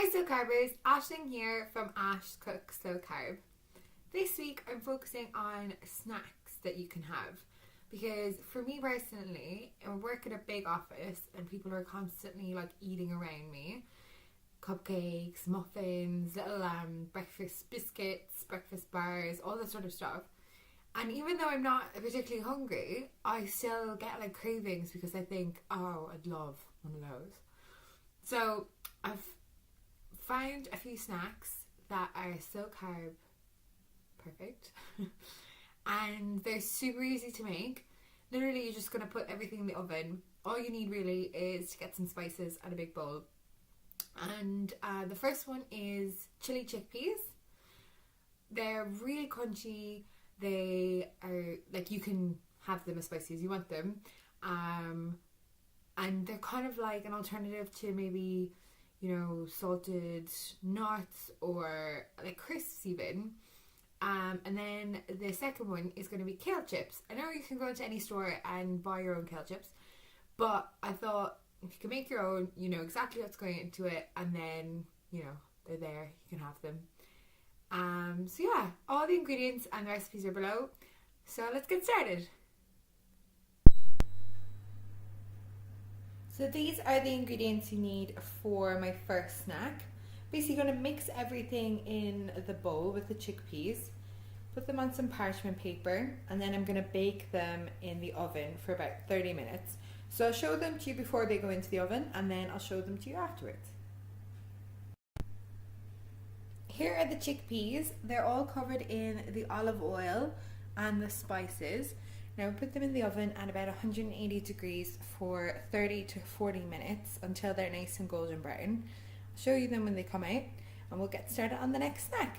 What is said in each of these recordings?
Hey So Carbers, Ashling here from Ash Cooks So Carb. This week I'm focusing on snacks that you can have because for me personally, I work at a big office and people are constantly like eating around me. Cupcakes, muffins, little breakfast biscuits, breakfast bars, all that sort of stuff. And even though I'm not particularly hungry, I still get like cravings because I think, oh, I'd love one of those. So I've found a few snacks that are so carb perfect and they're super easy to make. Literally, you're just going to put everything in the oven. All you need really is to get some spices and a big bowl. And the first one is chili chickpeas. They're really crunchy. They are like, you can have them as spicy as you want them, and they're kind of like an alternative to maybe, you know, salted nuts or like crisps even. And then the second one is going to be kale chips. I know you can go into any store and buy your own kale chips, but I thought if you can make your own, you know exactly what's going into it, and then, you know, they're there, you can have them. So yeah, all the ingredients and the recipes are below. So let's get started. So these are the ingredients you need for my first snack. Basically going to mix everything in the bowl with the chickpeas, put them on some parchment paper, and then I'm going to bake them in the oven for about 30 minutes. So I'll show them to you before they go into the oven, and then I'll show them to you afterwards. Here are the chickpeas. They're all covered in the olive oil and the spices. Now put them in the oven at about 180 degrees for 30 to 40 minutes until they're nice and golden brown. I'll show you them when they come out, and we'll get started on the next snack.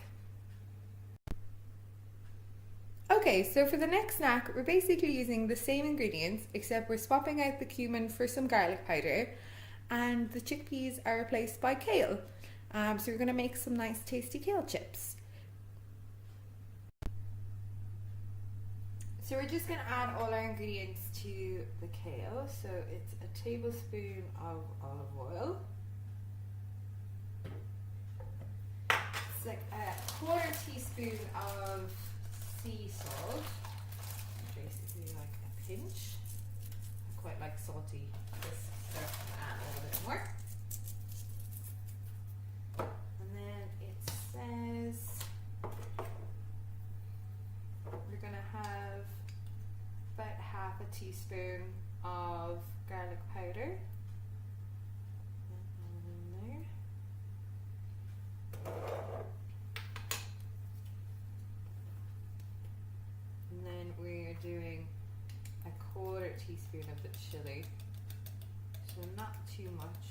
Okay, so for the next snack, we're basically using the same ingredients, except we're swapping out the cumin for some garlic powder, and the chickpeas are replaced by kale. So we're going to make some nice tasty kale chips. So we're just going to add all our ingredients to the kale. So it's a tablespoon of olive oil. It's like a quarter teaspoon of sea salt. Basically like a pinch. I quite like salty, so I'm going to add a little bit more. And then it says we're going to have about half a teaspoon of garlic powder. In there. And then we're doing a quarter teaspoon of the chili. So not too much.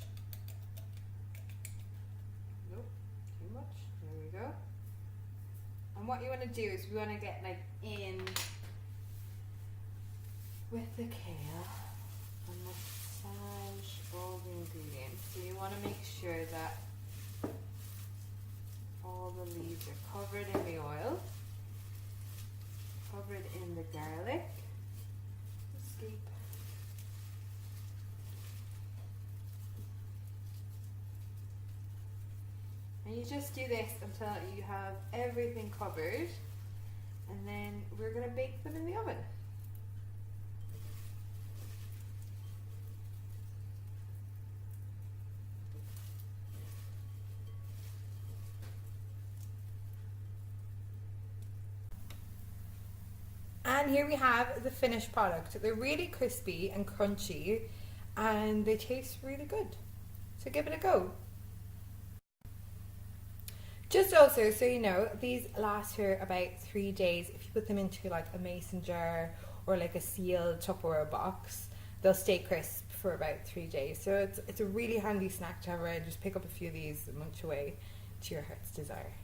Nope, too much. There we go. And what you want to do is we want to get like in with the kale and massage all the ingredients. So you want to make sure that all the leaves are covered in the oil, covered in the garlic. Escape. And you just do this until you have everything covered, and then we're going to bake them in the oven. And here we have the finished product. They're really crispy and crunchy, and they taste really good. So give it a go. Just also so you know, these last for about 3 days. If you put them into like a mason jar or like a sealed Tupperware box, they'll stay crisp for about 3 days. So it's a really handy snack to have around. Just pick up a few of these and munch away to your heart's desire.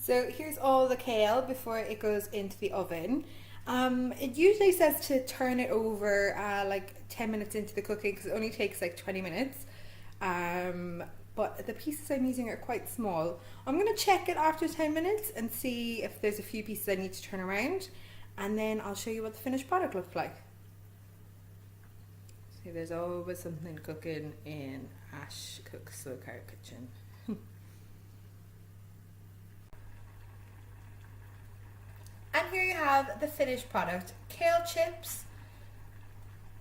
So here's all the kale before it goes into the oven. It usually says to turn it over like 10 minutes into the cooking because it only takes like 20 minutes. But the pieces I'm using are quite small. I'm going to check it after 10 minutes and see if there's a few pieces I need to turn around, and then I'll show you what the finished product looks like. So There's always something cooking in Ash Cooks Low Carb Kitchen. And here you have the finished product, kale chips.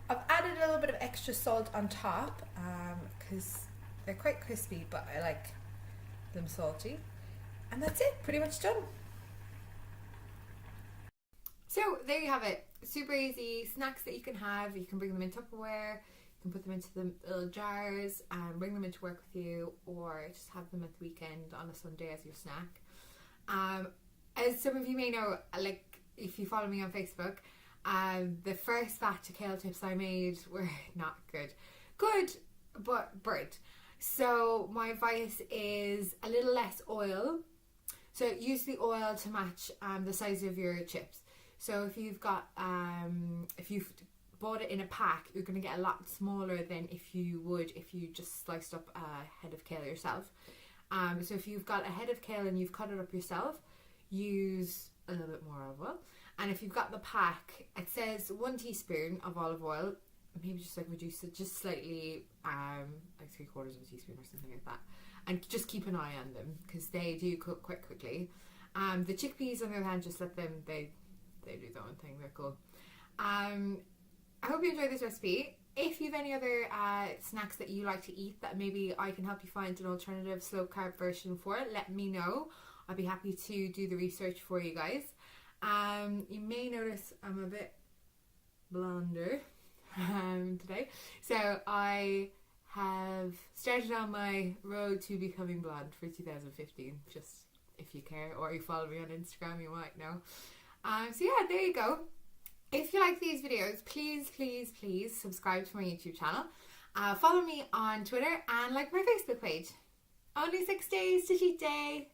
I've added a little bit of extra salt on top because they're quite crispy, but I like them salty. And that's it, pretty much done. So there you have it, super easy snacks that you can have. You can bring them in Tupperware, you can put them into the little jars and bring them into work with you, or just have them at the weekend on a Sunday as your snack. As some of you may know, like if you follow me on Facebook, the first batch of kale chips I made were not good. Good, but burnt. So my advice is a little less oil. So use the oil to match the size of your chips. So if you've got, if you've bought it in a pack, you're going to get a lot smaller than if you would if you just sliced up a head of kale yourself. So if you've got a head of kale and you've cut it up yourself, use a little bit more olive oil. And if you've got the pack, it says 1 teaspoon of olive oil. Maybe just like reduce it just slightly, like 3/4 of a teaspoon or something like that. And just keep an eye on them because they do cook quite quickly. The chickpeas, on the other hand, just let them, they do their own thing. They're cool. I hope you enjoyed this recipe. If you have any other snacks that you like to eat that maybe I can help you find an alternative slow carb version for, let me know. I'll be happy to do the research for you guys. You may notice I'm a bit blonder today. So I have started on my road to becoming blonde for 2015. Just if you care, or you follow me on Instagram, you might know. So yeah, there you go. If you like these videos, please subscribe to my YouTube channel. Follow me on Twitter and like my Facebook page. Only 6 days to cheat day.